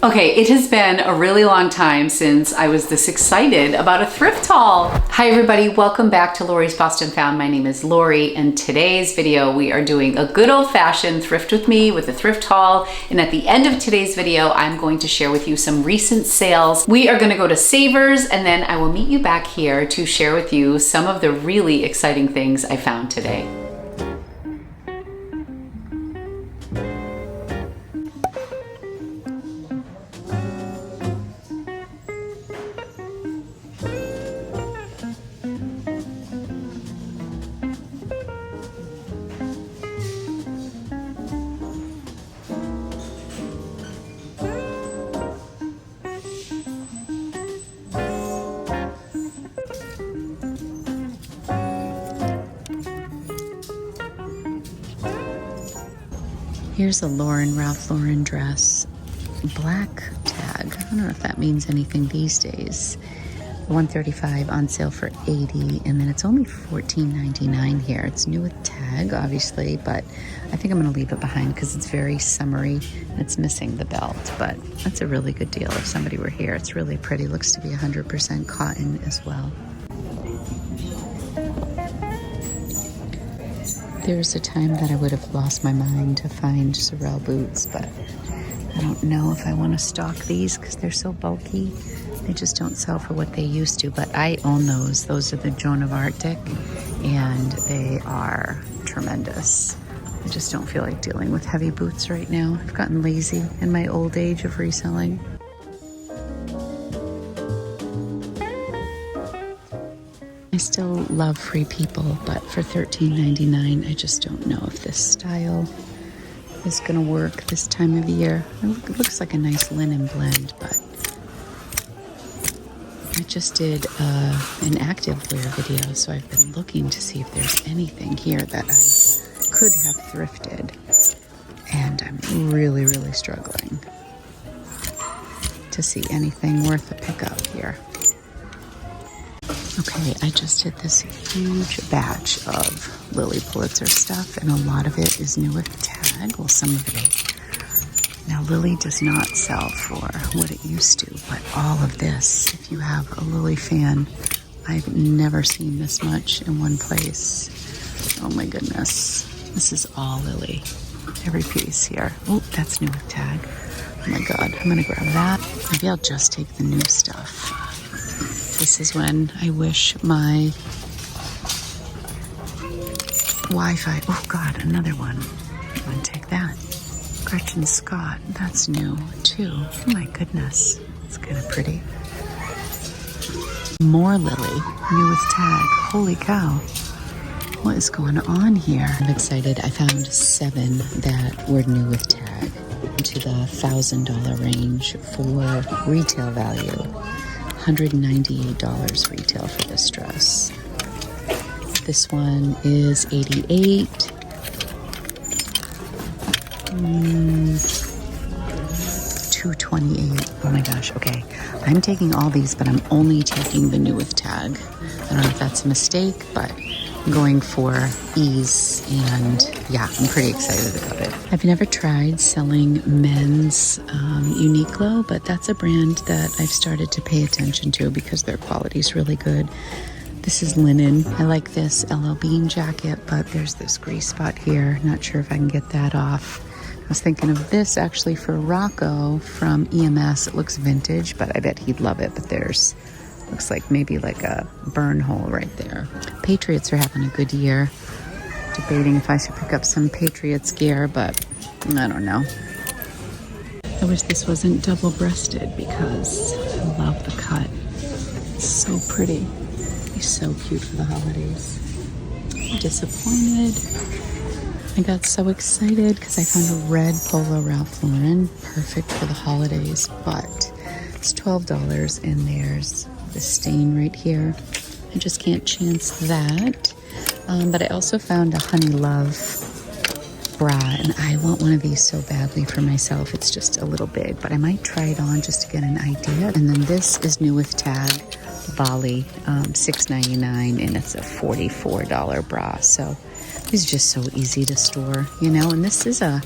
Okay, it has been a really long time since I was this excited about a thrift haul. Hi everybody, welcome back to Lori's Boston Found. My name is Lori, and today's video we are doing a good old-fashioned thrift with me with a thrift haul. And at the end of today's video, I'm going to share with you some recent sales. We are gonna go to Savers, and then I will meet you back here to share with you some of the really exciting things I found today. Here's a Ralph Lauren dress, black tag. I don't know if that means anything these days. $135 on sale for $80, and then it's only $14.99 here. It's new with tag, obviously, but I think I'm gonna leave it behind because it's very summery and it's missing the belt, but that's a really good deal if somebody were here. It's really pretty, looks to be 100% cotton as well. There's a time that I would have lost my mind to find Sorel boots, but I don't know if I want to stock these because they're so bulky. They just don't sell for what they used to, but I own those. Those are the Joan of Arctic, and they are tremendous. I just don't feel like dealing with heavy boots right now. I've gotten lazy in my old age of reselling. I still love Free People, but for $13.99, I just don't know if this style is gonna work this time of year. It looks like a nice linen blend, but I just did an activewear video, so I've been looking to see if there's anything here that I could have thrifted, and I'm really, really struggling to see anything worth a pickup here. Okay, I just did this huge batch of Lilly Pulitzer stuff, and a lot of it is new with tag. Well, some of it is. Now, Lilly does not sell for what it used to, but all of this, if you have a Lilly fan, I've never seen this much in one place. Oh my goodness. This is all Lilly. Every piece here. Oh, that's new with tag. Oh my God, I'm gonna grab that. Maybe I'll just take the new stuff. This is when I wish my Wi-Fi, oh God, another one. I'm gonna take that. Gretchen Scott, that's new too. Oh my goodness, it's kind of pretty. More Lilly, new with tag. Holy cow. What is going on here? I'm excited. I found 7 that were new with tag into the $1,000 range for retail value. $198 retail for this dress. This one is $88. $228. Oh my gosh. Okay, I'm taking all these, but I'm only taking the new with tag. I don't know if that's a mistake, but I'm going for ease, and yeah, I'm pretty excited about it. I've never tried selling men's Uniqlo, but that's a brand that I've started to pay attention to because their quality is really good. This is linen. I like this LL Bean jacket, but there's this grease spot here. Not sure if I can get that off. I was thinking of this actually for Rocco from EMS. It looks vintage, but I bet he'd love it. But there's, looks like maybe like a burn hole right there. Patriots are having a good year. Debating if I should pick up some Patriots gear, but I don't know. I wish this wasn't double-breasted because I love the cut. It's so pretty. It's so cute for the holidays. I'm disappointed. I got so excited because I found a red polo Ralph Lauren, perfect for the holidays, but it's $12 and there's the stain right here. I just can't chance that. But I also found a Honey Love bra, and I want one of these so badly for myself. It's just a little big, but I might try it on just to get an idea. And then this is new with tag, Bali, $6.99, and it's a $44 bra. So these are just so easy to store, you know. And this is a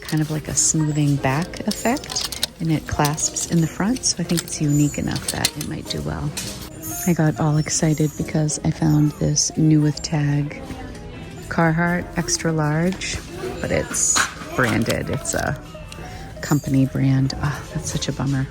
kind of like a smoothing back effect. and it clasps in the front, so I think it's unique enough that it might do well. I got all excited because I found this new with tag Carhartt extra large, but it's branded. It's a company brand. Oh, that's such a bummer.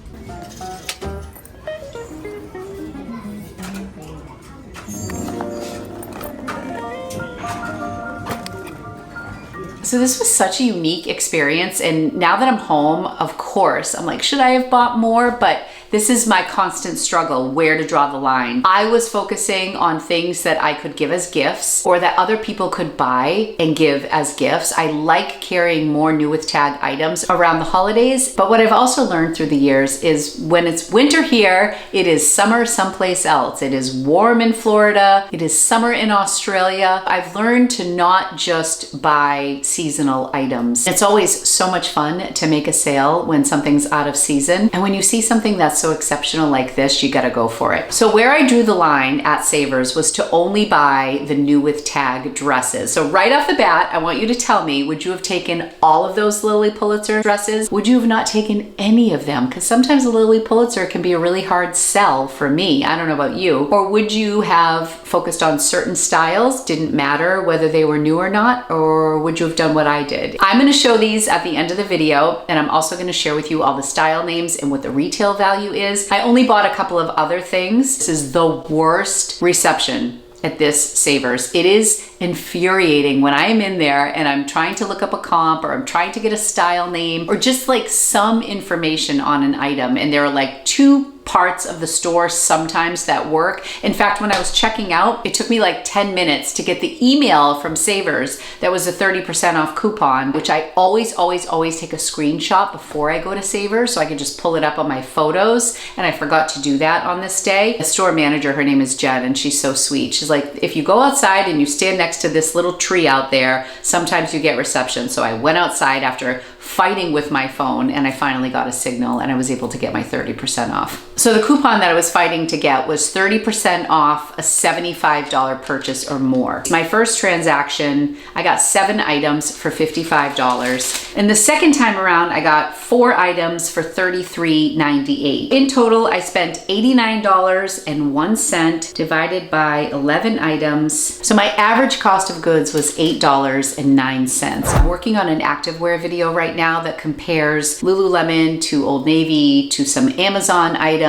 So this was such a unique experience, and now that I'm home, of course, I'm like, should I have bought more? But this is my constant struggle, where to draw the line. I was focusing on things that I could give as gifts or that other people could buy and give as gifts. I like carrying more new with tag items around the holidays, but what I've also learned through the years is when it's winter here, it is summer someplace else. It is warm in Florida, it is summer in Australia. I've learned to not just buy seasonal items. It's always so much fun to make a sale when something's out of season, and when you see something that's so exceptional like this, you gotta go for it. So where I drew the line at Savers was to only buy the new with tag dresses. So right off the bat, I want you to tell me, would you have taken all of those Lilly Pulitzer dresses? Would you have not taken any of them? Because sometimes a Lilly Pulitzer can be a really hard sell for me. I don't know about you. Or would you have focused on certain styles, didn't matter whether they were new or not? Or would you have done what I did? I'm gonna show these at the end of the video, and I'm also gonna share with you all the style names and what the retail value is. I only bought a couple of other things. This is the worst reception at this Savers. It is infuriating when I am in there and I'm trying to look up a comp, or I'm trying to get a style name, or just like some information on an item, and there are like two parts of the store sometimes that work. In fact, when I was checking out, it took me like 10 minutes to get the email from Savers that was a 30% off coupon, which I always take a screenshot before I go to Savers so I can just pull it up on my photos, and I forgot to do that on this day. The store manager, her name is Jen, and she's so sweet. She's like, if you go outside and you stand next to this little tree out there, sometimes you get reception. So I went outside after fighting with my phone, and I finally got a signal, and I was able to get my 30% off. So the coupon that I was fighting to get was 30% off a $75 purchase or more. My first transaction, I got 7 items for $55. And the second time around, I got 4 items for $33.98. In total, I spent $89.01 divided by 11 items. So my average cost of goods was $8.09. I'm working on an activewear video right now that compares Lululemon to Old Navy to some Amazon items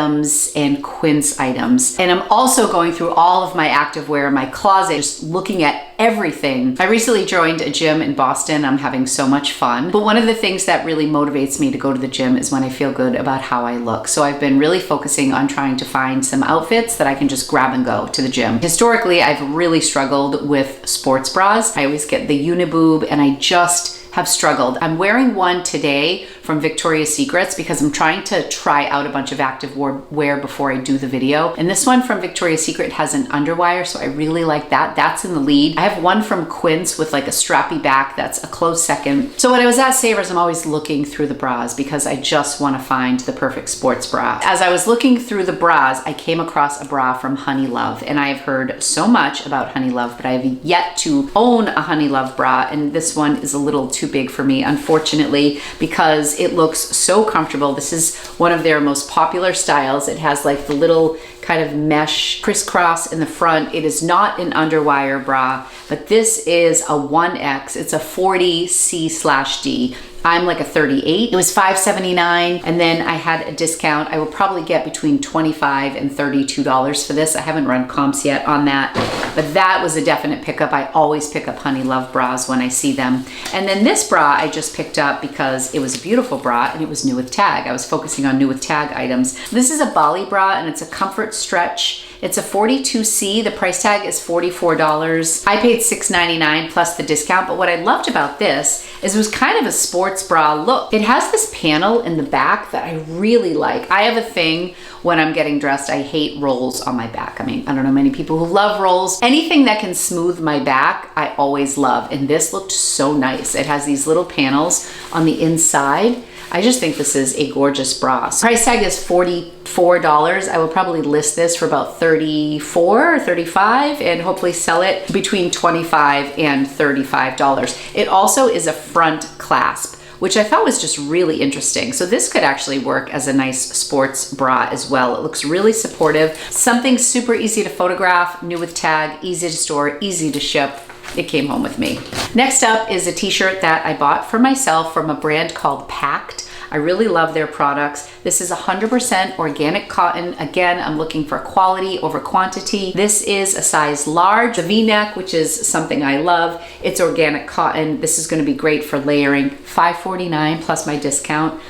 and Quince items. And I'm also going through all of my activewear in my closet, just looking at everything. I recently joined a gym in Boston. I'm having so much fun. But one of the things that really motivates me to go to the gym is when I feel good about how I look. So I've been really focusing on trying to find some outfits that I can just grab and go to the gym. Historically, I've really struggled with sports bras. I always get the uniboob, and I just have struggled. I'm wearing one today from Victoria's Secrets because I'm trying to try out a bunch of activewear before I do the video. And this one from Victoria's Secret has an underwire, so I really like that. That's in the lead. I have one from Quince with like a strappy back. That's a close second. So when I was at Savers, I'm always looking through the bras because I just want to find the perfect sports bra. As I was looking through the bras, I came across a bra from Honey Love, and I've heard so much about Honey Love, but I have yet to own a Honey Love bra, and this one is a little too big for me, unfortunately, because it looks so comfortable. This is one of their most popular styles. It has like the little kind of mesh crisscross in the front. It is not an underwire bra, but this is a 1X. It's a 40C/D. I'm like a 38. It was $5.79, and then I had a discount. I will probably get between $25 and $32 for this. I haven't run comps yet on that, but that was a definite pickup. I always pick up Honey Love bras when I see them. And then this bra I just picked up because it was a beautiful bra and it was new with tag. I was focusing on new with tag items. This is a Bali bra, and it's a comfort stretch. It's a 42C. The price tag is $44. I paid $6.99 plus the discount, but what I loved about this is it was kind of a sports bra look. It has this panel in the back that I really like. I have a thing when I'm getting dressed, I hate rolls on my back. I mean, I don't know many people who love rolls. Anything that can smooth my back, I always love. And this looked so nice. It has these little panels on the inside. I just think this is a gorgeous bra. So price tag is $44. I will probably list this for about $34 or $35 and hopefully sell it between $25 and $35. It also is a front clasp, which I thought was just really interesting. So this could actually work as a nice sports bra as well. It looks really supportive. Something super easy to photograph, new with tag, easy to store, easy to ship. It came home with me. Next up is a t-shirt that I bought for myself from a brand called Pact. I really love their products. This is 100% organic cotton. Again, I'm looking for quality over quantity. This is a size large, the V-neck, which is something I love. It's organic cotton. This is gonna be great for layering. $5.49 plus my discount.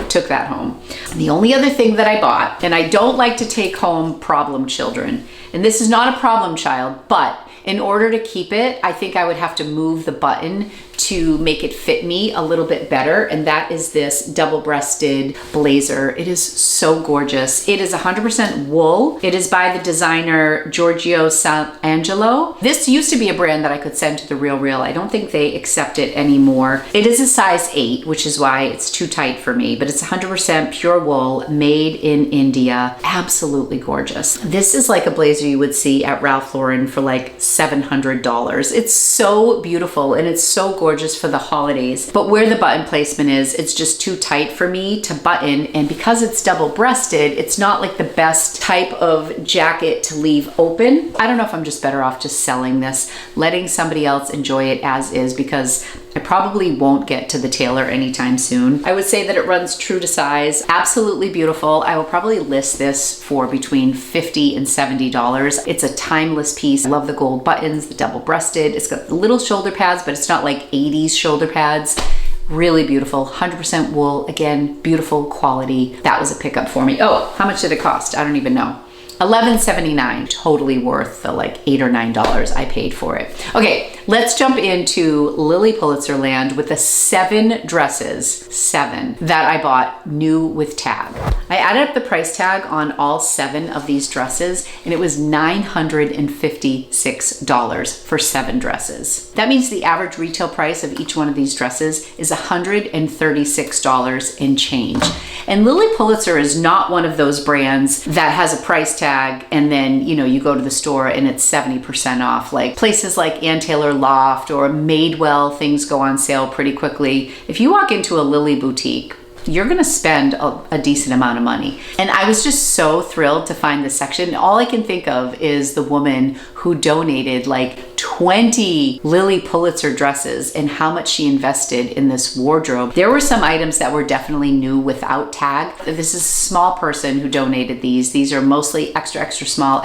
Took that home. And the only other thing that I bought, and I don't like to take home problem children, and this is not a problem child, but in order to keep it, I think I would have to move the button to make it fit me a little bit better, and that is this double-breasted blazer. It is so gorgeous. It is 100% wool. It is by the designer Giorgio Sant'Angelo. This used to be a brand that I could send to the RealReal. I don't think they accept it anymore. It is a size 8, which is why it's too tight for me, but it's 100% pure wool, made in India. Absolutely gorgeous. This is like a blazer you would see at Ralph Lauren for like $700. It's so beautiful and it's so gorgeous for the holidays, but where the button placement is, it's just too tight for me to button, and because it's double-breasted, it's not like the best type of jacket to leave open. I don't know if I'm just better off just selling this, letting somebody else enjoy it as is, because I probably won't get to the tailor anytime soon. I would say that it runs true to size. Absolutely beautiful. I will probably list this for between $50 and $70. It's a timeless piece. I love the gold buttons, the double-breasted. It's got little shoulder pads, but it's not like 80s shoulder pads. Really beautiful, 100% wool. Again, beautiful quality. That was a pickup for me. Oh, how much did it cost? I don't even know. $11.79, totally worth the like $8 or $9 I paid for it. Okay, let's jump into Lily Pulitzer land with the 7 dresses, that I bought new with tag. I added up the price tag on all 7 of these dresses, and it was $956 for 7 dresses. That means the average retail price of each one of these dresses is $136 and change. And Lily Pulitzer is not one of those brands that has a price tag and then, you know, you go to the store and it's 70% off. Like places like Ann Taylor Loft or Madewell, things go on sale pretty quickly. If you walk into a Lily boutique, you're gonna spend a decent amount of money. And I was just so thrilled to find this section. All I can think of is the woman who donated like 20 Lily Pulitzer dresses and how much she invested in this wardrobe. There were some items that were definitely new without tag. This is a small person who donated these. These are mostly extra, extra small,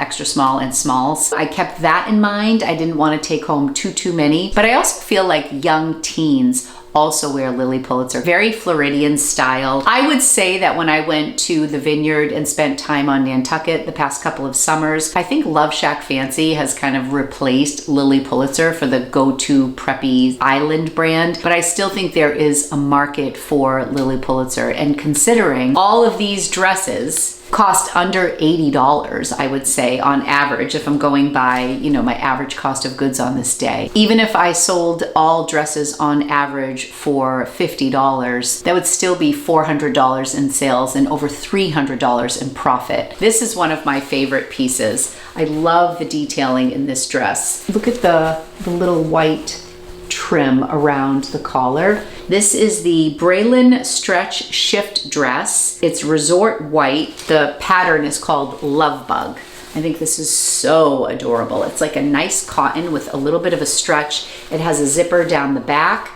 and smalls. I kept that in mind. I didn't want to take home too many, but I also feel like young teens also wear Lily Pulitzer. Very Floridian style. I would say that when I went to the Vineyard and spent time on Nantucket the past couple of summers, I think Love Shack Fancy has kind of replaced Lily Pulitzer for the go-to preppy island brand, but I still think there is a market for Lily Pulitzer. And considering all of these dresses cost under $80, I would say, on average, if I'm going by, you know, my average cost of goods on this day. Even if I sold all dresses on average for $50, that would still be $400 in sales and over $300 in profit. This is one of my favorite pieces. I love the detailing in this dress. Look at the little white trim around the collar. This is the Braylon Stretch Shift dress. It's resort white. The pattern is called Love Bug. I think this is so adorable. It's like a nice cotton with a little bit of a stretch. It has a zipper down the back.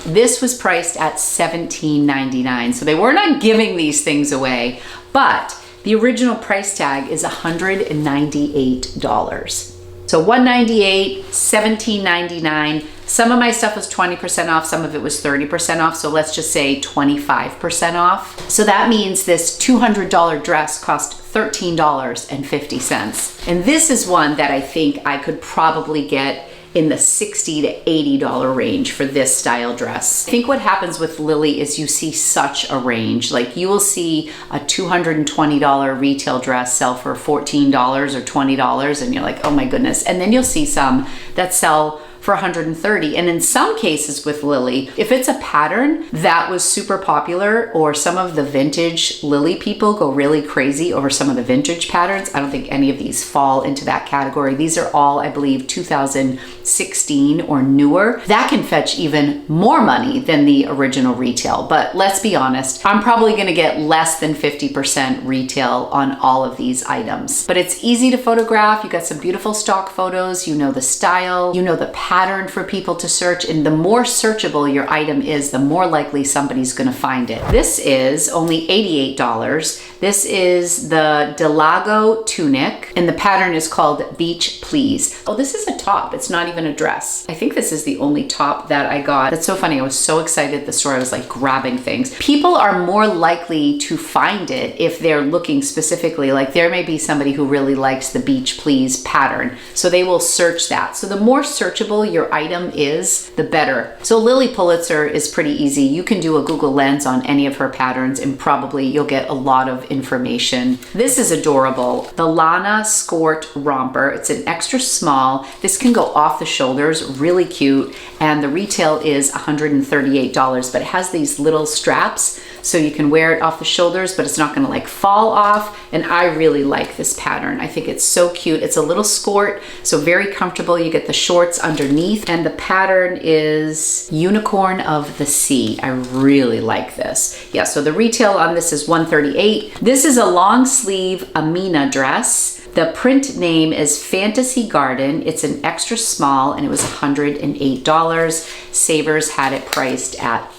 This was priced at $17.99. So they were not giving these things away, but the original price tag is $198. So $198, $17.99. Some of my stuff was 20% off, some of it was 30% off, so let's just say 25% off. So that means this $200 dress cost $13.50. And this is one that I think I could probably get in the $60 to $80 range for this style dress. I think what happens with Lily is you see such a range. Like you will see a $220 retail dress sell for $14 or $20 and you're like, oh my goodness. And then you'll see some that sell for $130. And in some cases with Lily, if it's a pattern that was super popular, or some of the vintage Lily people go really crazy over some of the vintage patterns, I don't think any of these fall into that category. These are all, I believe, 2016 or newer. That can fetch even more money than the original retail. But let's be honest, I'm probably gonna get less than 50% retail on all of these items. But it's easy to photograph. You got some beautiful stock photos, you know the style, you know the pattern for people to search, and the more searchable your item is, the more likely somebody's gonna find it. This is only $88. This is the Delago tunic, and the pattern is called Beach Please. Oh, this is a top. It's not even a dress. I think this is the only top that I got. That's so funny. I was so excited at the store. I was like grabbing things. People are more likely to find it if they're looking specifically. Like there may be somebody who really likes the Beach Please pattern, so they will search that. So the more searchable your item is, the better. So Lily Pulitzer is pretty easy. You can do a Google Lens on any of her patterns and probably you'll get a lot of information. This is adorable. The Lana Skort Romper. It's an extra small. This can go off the shoulders, really cute. And the retail is $138, but it has these little straps so you can wear it off the shoulders, but it's not gonna like fall off. And I really like this pattern. I think it's so cute. It's a little skort, so very comfortable. You get the shorts underneath, and the pattern is Unicorn of the Sea. I really like this. Yeah, so the retail on this is $138. This is a long sleeve Amina dress. The print name is Fantasy Garden. It's an extra small and it was $108. Savers had it priced at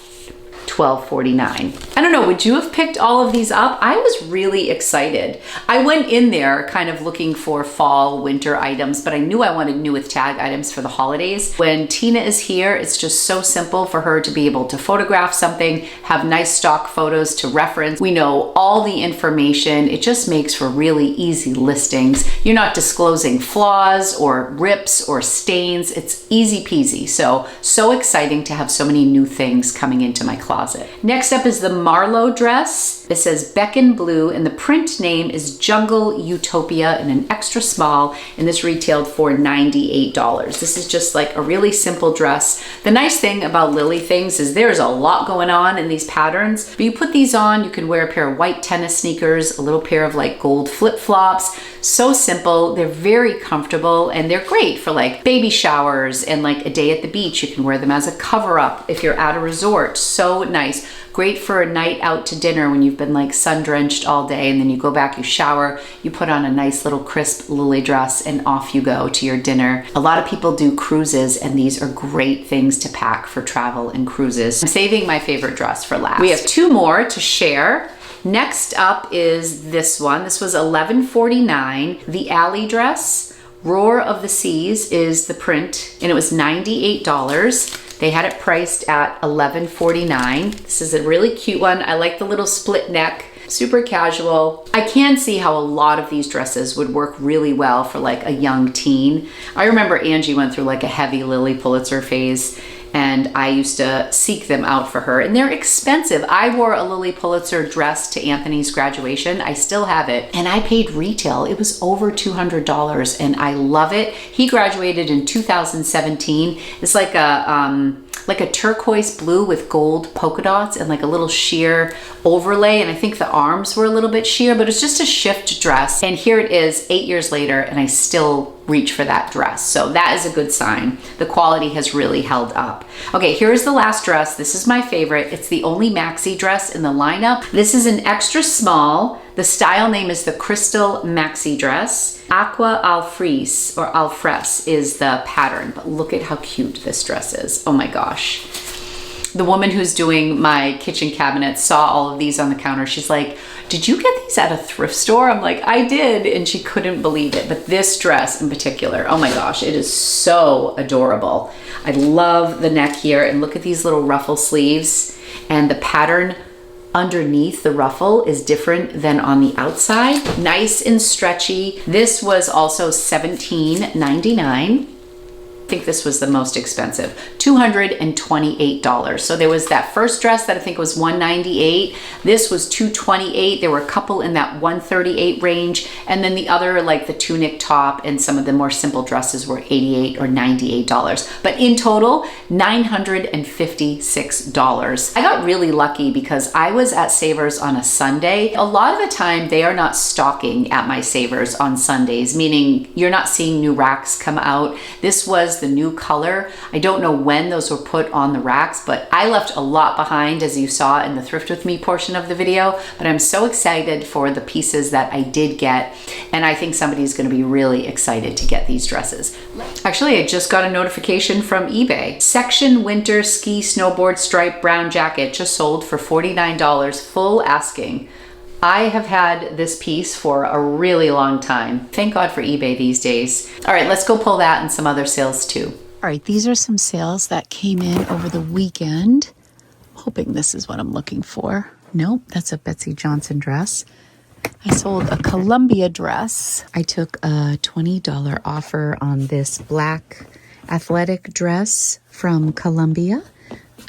$12.49. I don't know, would you have picked all of these up? I was really excited. I went in there kind of looking for fall, winter items, but I knew I wanted new with tag items for the holidays. When Tina is here, it's just so simple for her to be able to photograph something, have nice stock photos to reference. We know all the information. It just makes for really easy listings. You're not disclosing flaws or rips or stains. It's easy peasy. So exciting to have so many new things coming into my closet. Next up is the Marlowe dress. It says Beckon Blue and the print name is Jungle Utopia in an extra small, and this retailed for $98. This is just like a really simple dress. The nice thing about Lily things is there's a lot going on in these patterns, but you put these on, you can wear a pair of white tennis sneakers, a little pair of like gold flip-flops. So simple, they're very comfortable, and they're great for like baby showers and like a day at the beach. You can wear them as a cover-up if you're at a resort. So nice. Great for a night out to dinner when you've been like sun-drenched all day, and then you go back, you shower, you put on a nice little crisp Lily dress, and off you go to your dinner. A lot of people do cruises, and these are great things to pack for travel and cruises. I'm saving my favorite dress for last. We have two more to share. Next up is this one. This was $11.49. The Alley dress, Roar of the Seas is the print, and it was $98. They had it priced at $11.49. This is a really cute one. I like the little split neck, super casual. I can see how a lot of these dresses would work really well for like a young teen. I remember Angie went through like a heavy Lily Pulitzer phase, and I used to seek them out for her, and they're expensive. I wore a Lily Pulitzer dress to Anthony's graduation. I still have it, and I paid retail. It was over $200, and I love it. He graduated in 2017. It's like a turquoise blue with gold polka dots and like a little sheer overlay, and I think the arms were a little bit sheer, but it's just a shift dress. And here it is 8 years later, and I still reach for that dress. So that is a good sign. The quality has really held up. Okay, here's the last dress. This is my favorite. It's the only maxi dress in the lineup. This is an extra small. The style name is the Crystal Maxi Dress. Aqua Alfres or Alfres is the pattern, but look at how cute this dress is. Oh my gosh. The woman who's doing my kitchen cabinet saw all of these on the counter. She's like, did you get these at a thrift store? I'm like, I did, and she couldn't believe it. But this dress in particular, oh my gosh, it is so adorable. I love the neck here, and look at these little ruffle sleeves, and the pattern underneath the ruffle is different than on the outside. Nice and stretchy. This was also $17.99. think this was the most expensive, $228. So there was that first dress that I think was $198. This was $228. There were a couple in that $138 range. And then the other, like the tunic top and some of the more simple dresses were $88 or $98. But in total, $956. I got really lucky because I was at Savers on a Sunday. A lot of the time they are not stocking at my Savers on Sundays, meaning you're not seeing new racks come out. This was the new color. I don't know when those were put on the racks, but I left a lot behind, as you saw in the Thrift With Me portion of the video, but I'm so excited for the pieces that I did get, and I think somebody's gonna be really excited to get these dresses. Actually, I just got a notification from eBay. Section Winter Ski Snowboard Stripe Brown Jacket just sold for $49, full asking. I have had this piece for a really long time. Thank God for eBay these days. All right, let's go pull that and some other sales too. All right, these are some sales that came in over the weekend. Hoping this is what I'm looking for. Nope, that's a Betsy Johnson dress. I sold a Columbia dress. I took a $20 offer on this black athletic dress from Columbia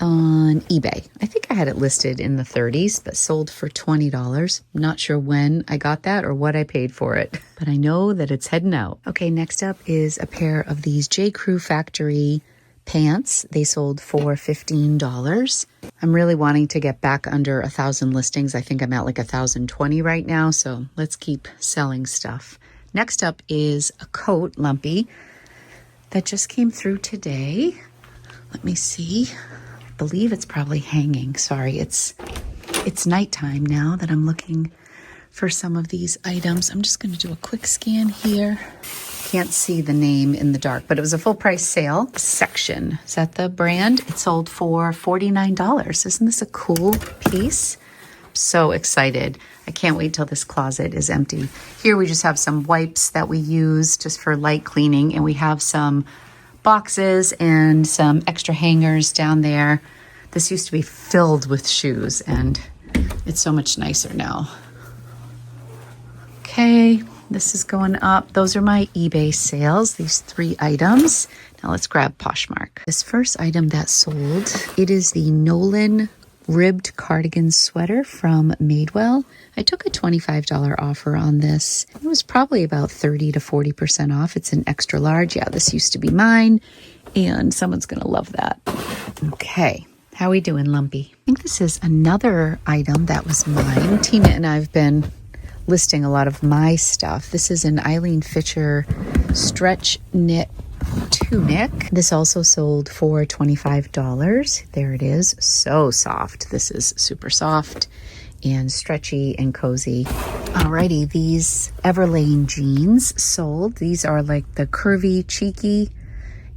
on eBay. I think I had it listed in the 30s, but sold for $20. Not sure when I got that or what I paid for it, but I know that it's heading out. Okay, next up is a pair of these J. Crew Factory pants. They sold for $15. I'm really wanting to get back under 1,000 listings. I think I'm at like 1,020 right now, so let's keep selling stuff. Next up is a coat, Lumpy, that just came through today. Let me see. I believe it's probably hanging. Sorry, it's nighttime now that I'm looking for some of these items. I'm just going to do a quick scan here. Can't see the name in the dark, but it was a full price sale. Section, is that the brand? It sold for $49. Isn't this a cool piece? I'm so excited. I can't wait till this closet is empty. Here we just have some wipes that we use just for light cleaning, and we have some boxes and some extra hangers down there. This used to be filled with shoes, and it's so much nicer now. Okay, this is going up. Those are my eBay sales, these 3 items. Now let's grab Poshmark. This first item that sold, it is the Nolan ribbed cardigan sweater from Madewell. I took a $25 offer on this. It was probably about 30 to 40% off. It's an extra large. Yeah, this used to be mine, and someone's gonna love that. Okay, how we doing, Lumpy? I think this is another item that was mine. Tina and I have been listing a lot of my stuff. This is an Eileen Fisher stretch knit tunic. This also sold for $25. There it is. So soft. This is super soft and stretchy and cozy. Alrighty, these Everlane jeans sold. These are like the curvy, cheeky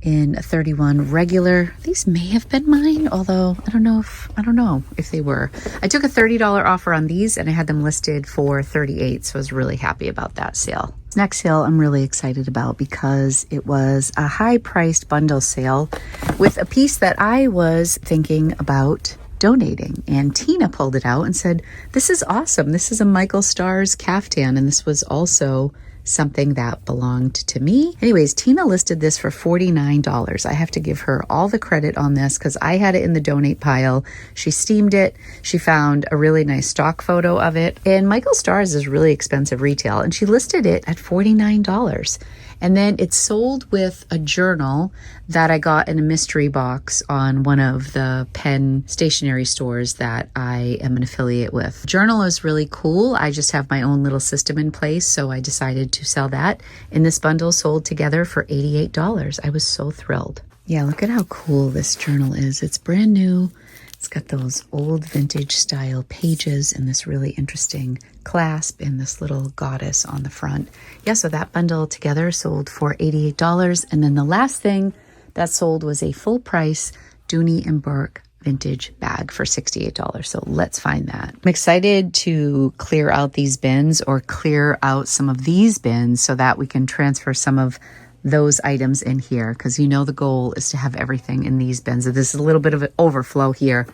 in a 31 regular. These may have been mine, although I don't know if they were. I took a $30 offer on these and I had them listed for $38, so I was really happy about that sale. Next sale I'm really excited about because it was a high-priced bundle sale with a piece that I was thinking about donating, and Tina pulled it out and said, "This is awesome. This is a Michael Stars caftan," and this was also something that belonged to me. Anyways, Tina listed this for $49. I have to give her all the credit on this because I had it in the donate pile. She steamed it. She found a really nice stock photo of it. And Michael Stars is really expensive retail, and she listed it at $49. And then it's sold with a journal that I got in a mystery box on one of the pen stationery stores that I am an affiliate with. Journal is really cool. I just have my own little system in place, so I decided to sell that. And this bundle sold together for $88. I was so thrilled. Yeah, look at how cool this journal is. It's brand new. It's got those old vintage style pages and this really interesting clasp and this little goddess on the front. Yeah, so that bundle together sold for $88. And then the last thing that sold was a full price Dooney and Bourke vintage bag for $68. So let's find that. I'm excited to clear out these bins or clear out some of these bins so that we can transfer some of those items in here, because you know the goal is to have everything in these bins. So this is a little bit of an overflow here.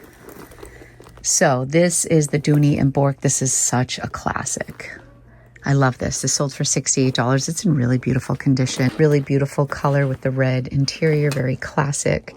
So this is the Dooney and Bourke. This is such a classic. I love this. This sold for $68. It's in really beautiful condition. Really beautiful color with the red interior, very classic.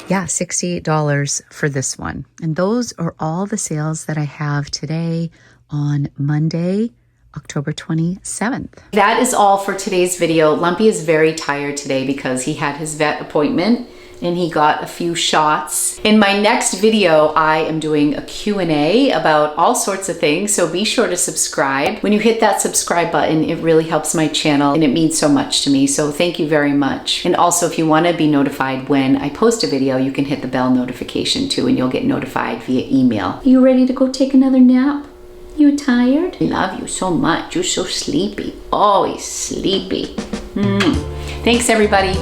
Yeah, $68 for this one. And those are all the sales that I have today on Monday, October 27th. That is all for today's video. Lumpy is very tired today because he had his vet appointment and he got a few shots. In my next video, I am doing a Q&A about all sorts of things, so be sure to subscribe. When you hit that subscribe button, it really helps my channel and it means so much to me, so thank you very much. And also, if you want to be notified when I post a video, you can hit the bell notification too, and you'll get notified via email. Are you ready to go take another nap? You tired? I love you so much. You're so sleepy. Always sleepy. Thanks, everybody.